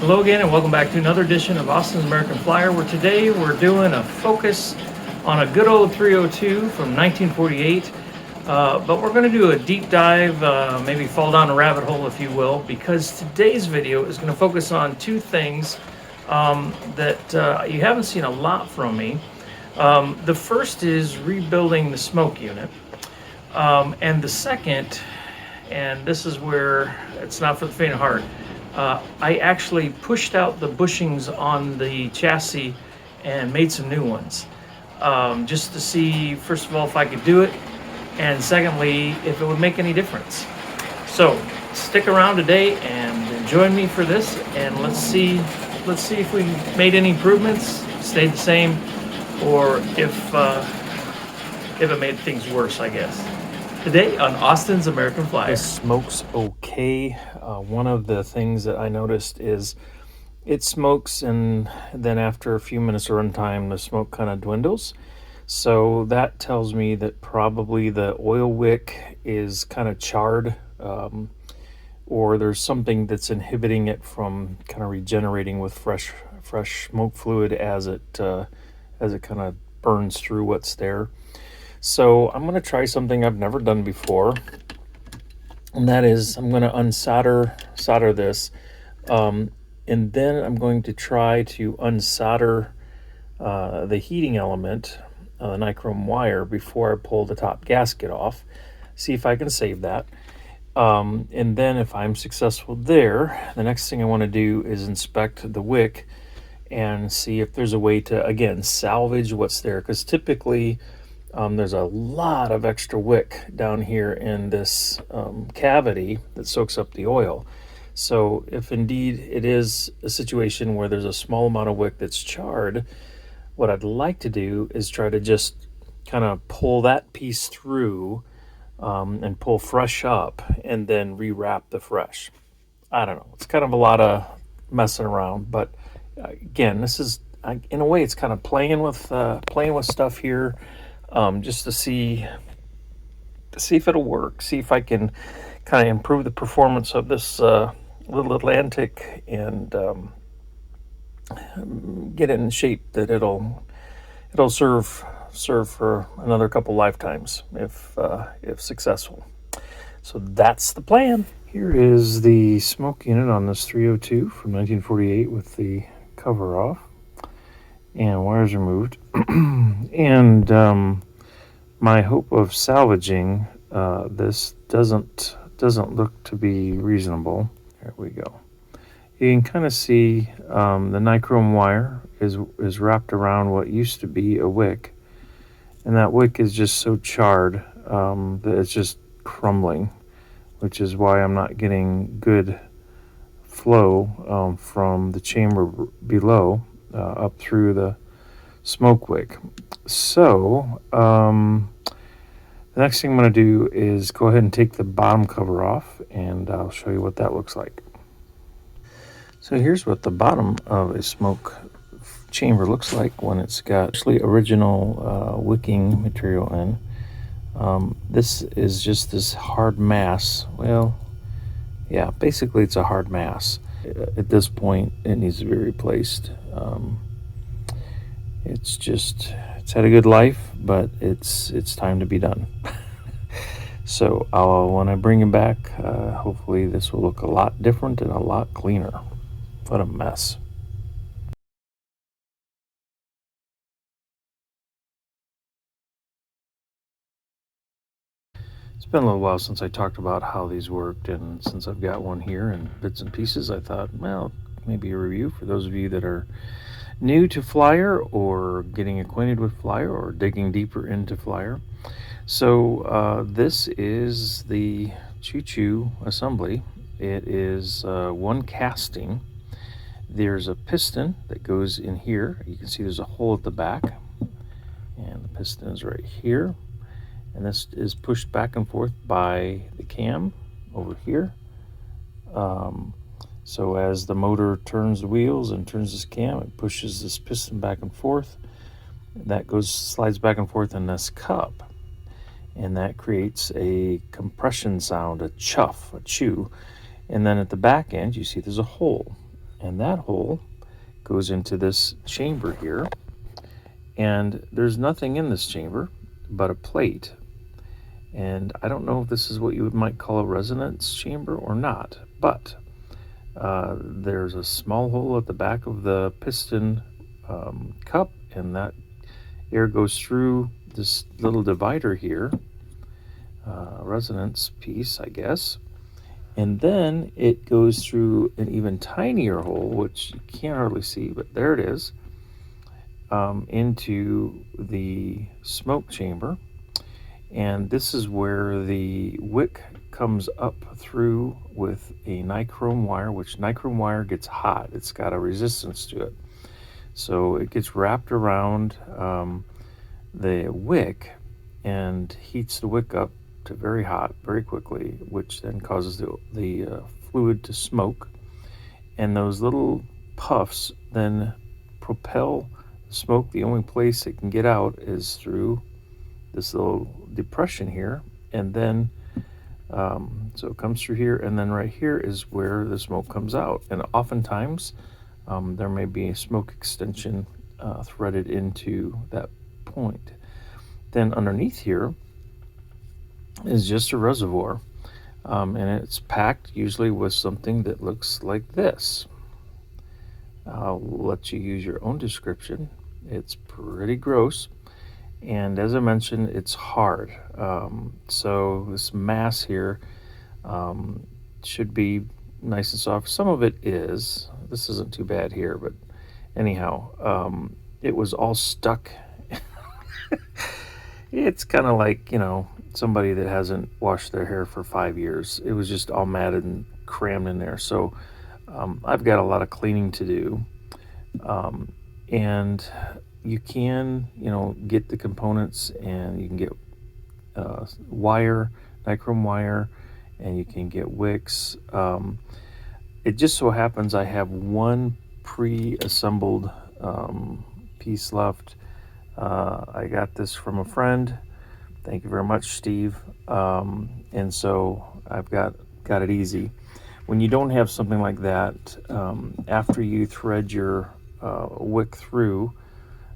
Hello again and welcome back to another edition of Austin's American Flyer, where today we're doing a focus on a good old 302 from 1948. But we're going to do a deep dive, maybe fall down a rabbit hole if you will, because today's video is going to focus on two things that you haven't seen a lot from me. The first is rebuilding the smoke unit. And the second, and this is where it's not for the faint of heart, I actually pushed out the bushings on the chassis and made some new ones, just to see, first of all, if I could do it, and secondly, if it would make any difference. So stick around today and join me for this, and let's see if we made any improvements, stayed the same, or if it made things worse, I guess. Today on Austin's American Flyer. The smoke's okay. One of the things that I noticed is it smokes, and then after a few minutes of runtime, the smoke kind of dwindles. So that tells me that probably the oil wick is kind of charred, or there's something that's inhibiting it from kind of regenerating with fresh smoke fluid as it kind of burns through what's there. So I'm going to try something I've never done before, and that is I'm going to solder this, and then I'm going to try to unsolder the heating element, the nichrome wire, before I pull the top gasket off, see if I can save that. And then if I'm successful there, the next thing I want to do is inspect the wick and see if there's a way to, again, salvage what's there, because typically there's a lot of extra wick down here in this cavity that soaks up the oil. So if indeed it is a situation where there's a small amount of wick that's charred, what I'd like to do is try to just kind of pull that piece through and pull fresh up and then rewrap the fresh. I don't know. It's kind of a lot of messing around, but again, this is, in a way, it's kind of playing with stuff here. Just to see if it'll work, see if I can kind of improve the performance of this little Atlantic and get it in shape that it'll serve for another couple lifetimes if successful. So that's the plan. Here is the smoke unit on this 302 from 1948 with the cover off and wires removed. And my hope of salvaging this doesn't look to be reasonable. There we go. You can kind of see the nichrome wire is wrapped around what used to be a wick, and that wick is just so charred that it's just crumbling, which is why I'm not getting good flow from the chamber below up through the smoke wick. So the next thing I'm going to do is go ahead and take the bottom cover off, and I'll show you what that looks like. So here's what the bottom of a smoke chamber looks like when it's got actually original wicking material in. This is just this hard mass. Well, yeah, basically it's a hard mass. At this point, it needs to be replaced. It's had a good life, but it's time to be done. So when I bring it back, hopefully this will look a lot different and a lot cleaner. What a mess. It's been a little while since I talked about how these worked, and since I've got one here in bits and pieces, I thought, well, maybe a review for those of you that are new to Flyer or getting acquainted with Flyer or digging deeper into Flyer. So this is the choo-choo assembly. It is one casting. There's a piston that goes in here. You can see there's a hole at the back, and the piston is right here, and this is pushed back and forth by the cam over here. So as the motor turns the wheels and turns this cam, it pushes this piston back and forth. That slides back and forth in this cup, and that creates a compression sound, a chuff, a chew. And then at the back end, you see there's a hole, And that hole goes into this chamber here. And there's nothing in this chamber but a plate. And I don't know if this is what you might call a resonance chamber or not, but there's a small hole at the back of the piston cup, and that air goes through this little divider here, resonance piece, I guess. And then it goes through an even tinier hole, which you can't hardly see, but there it is, into the smoke chamber. And this is where the wick comes up through with a nichrome wire, which nichrome wire gets hot. It's got a resistance to it. So it gets wrapped around the wick and heats the wick up to very hot very quickly, which then causes the fluid to smoke. And those little puffs then propel smoke. The only place it can get out is through this little depression here, and then so it comes through here, and then right here is where the smoke comes out. And oftentimes there may be a smoke extension threaded into that point. Then underneath here is just a reservoir, and it's packed usually with something that looks like this. I'll let you use your own description. It's pretty gross. And as I mentioned, it's hard. So this mass here should be nice and soft. Some of it is. This isn't too bad here, but anyhow, it was all stuck. It's kind of like, somebody that hasn't washed their hair for 5 years. It was just all matted and crammed in there. So I've got a lot of cleaning to do. And you can, get the components, and you can get wire, nichrome wire, and you can get wicks. It just so happens I have one pre-assembled piece left. I got this from a friend. Thank you very much, Steve. And so I've got it easy. When you don't have something like that, after you thread your wick through,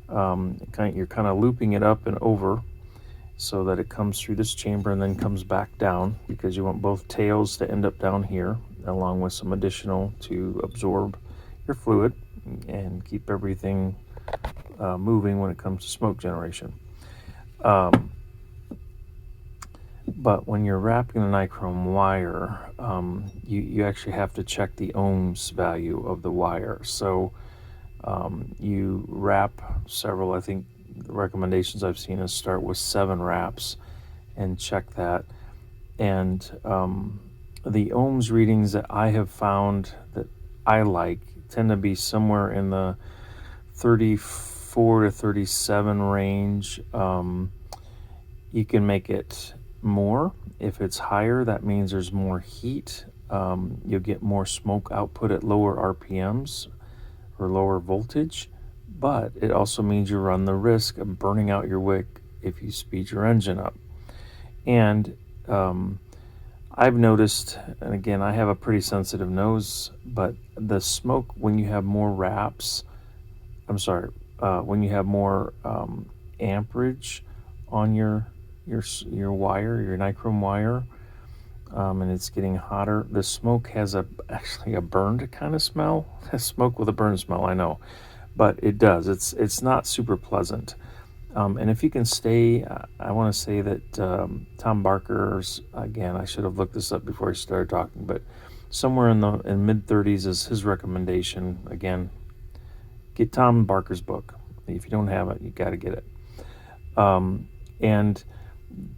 you're kind of looping it up and over so that it comes through this chamber and then comes back down, because you want both tails to end up down here, along with some additional to absorb your fluid and keep everything moving when it comes to smoke generation. But when you're wrapping the nichrome wire, you actually have to check the ohms value of the wire. So you wrap several. I think the recommendations I've seen is start with 7 wraps and check that. And the ohms readings that I have found that I like tend to be somewhere in the 34 to 37 range. You can make it more. If it's higher, that means there's more heat. You'll get more smoke output at lower RPMs or lower voltage, but it also means you run the risk of burning out your wick if you speed your engine up. And I've noticed, and again, I have a pretty sensitive nose, but the smoke when you have more wraps, when you have more amperage on your wire, your nichrome wire, and it's getting hotter, the smoke has actually a burned kind of smell. Smoke with a burn smell, I know, but it does. It's not super pleasant. And if you can stay, I want to say that Tom Barker's, again, I should have looked this up before I started talking, but somewhere in mid 30s is his recommendation. Again, get Tom Barker's book. If you don't have it, you got to get it. And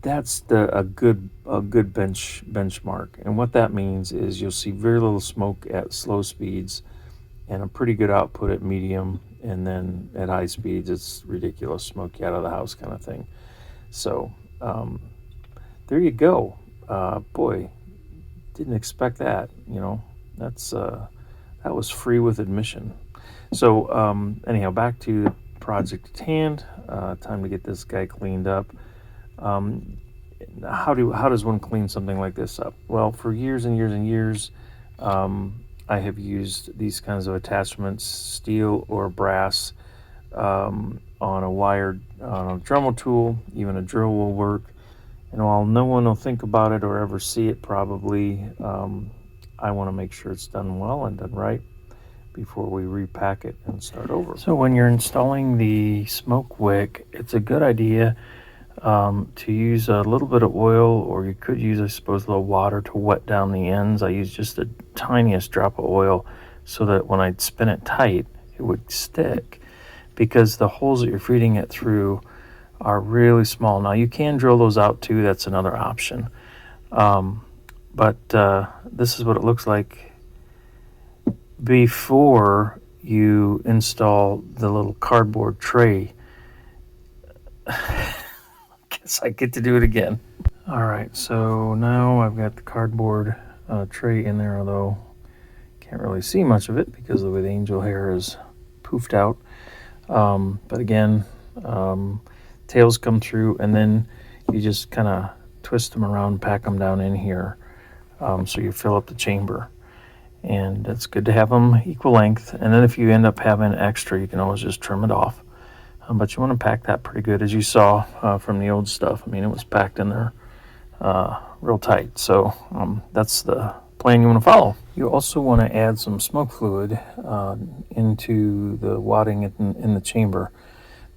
that's a good benchmark. And what that means is you'll see very little smoke at slow speeds and a pretty good output at medium, and then at high speeds it's ridiculous, smoke you out of the house kind of thing. So there you go. Boy, didn't expect that. That's that was free with admission. So anyhow, back to the project at hand. Time to get this guy cleaned up. How does one clean something like this up? Well, for years and years and years, I have used these kinds of attachments, steel or brass, on a wired Dremel tool. Even a drill will work. And while no one will think about it or ever see it probably, I want to make sure it's done well and done right before we repack it and start over. So when you're installing the smoke wick, it's a good idea to use a little bit of oil, or you could use, I suppose, a little water to wet down the ends. I use just the tiniest drop of oil so that when I spin it tight, it would stick, because the holes that you're feeding it through are really small. Now you can drill those out too, that's another option. But this is what it looks like before you install the little cardboard tray. Guess I get to do it again. All right, so now I've got the cardboard tray in there, although can't really see much of it because of the way the angel hair is poofed out. But again, tails come through, and then you just kind of twist them around, pack them down in here, so you fill up the chamber. And it's good to have them equal length, and then if you end up having extra, you can always just trim it off. But you want to pack that pretty good, as you saw from the old stuff. I mean, it was packed in there real tight. So that's the plan you want to follow. You also want to add some smoke fluid into the wadding in the chamber.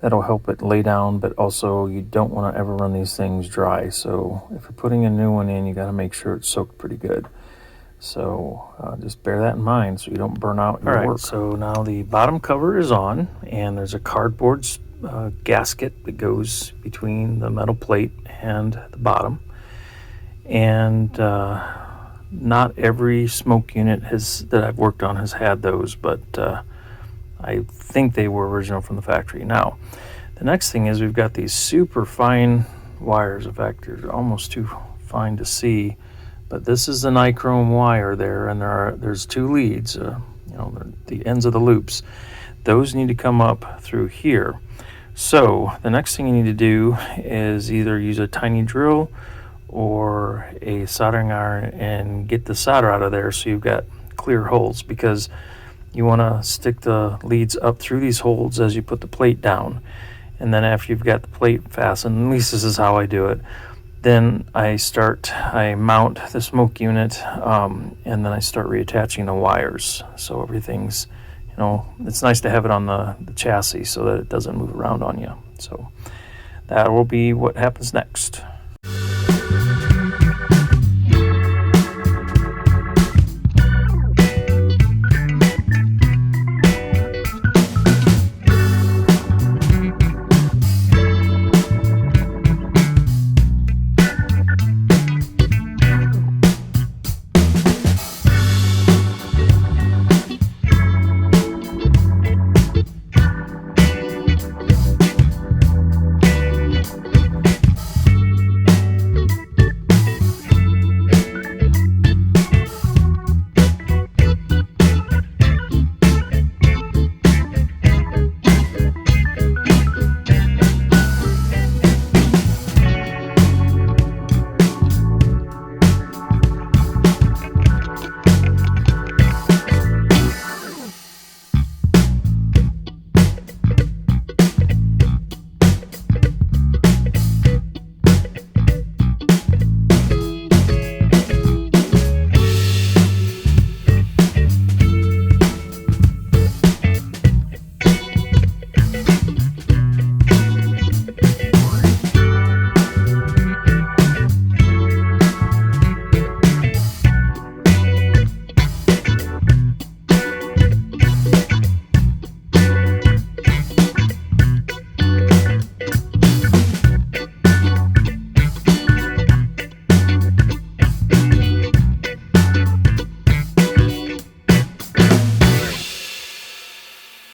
That'll help it lay down, but also you don't want to ever run these things dry. So if you're putting a new one in, you got to make sure it's soaked pretty good. So just bear that in mind so you don't burn out your work. So now the bottom cover is on, and there's a cardboard gasket that goes between the metal plate and the bottom. And not every smoke unit that I've worked on has had those, but I think they were original from the factory. Now, the next thing is we've got these super fine wires. In fact, they're almost too fine to see. But this is the nichrome wire there, and there's two leads, the ends of the loops. Those need to come up through here. So the next thing you need to do is either use a tiny drill or a soldering iron and get the solder out of there so you've got clear holes, because you want to stick the leads up through these holes as you put the plate down. And then after you've got the plate fastened, at least this is how I do it, then I mount the smoke unit, and then I start reattaching the wires. So everything's, it's nice to have it on the chassis so that it doesn't move around on you. So that will be what happens next.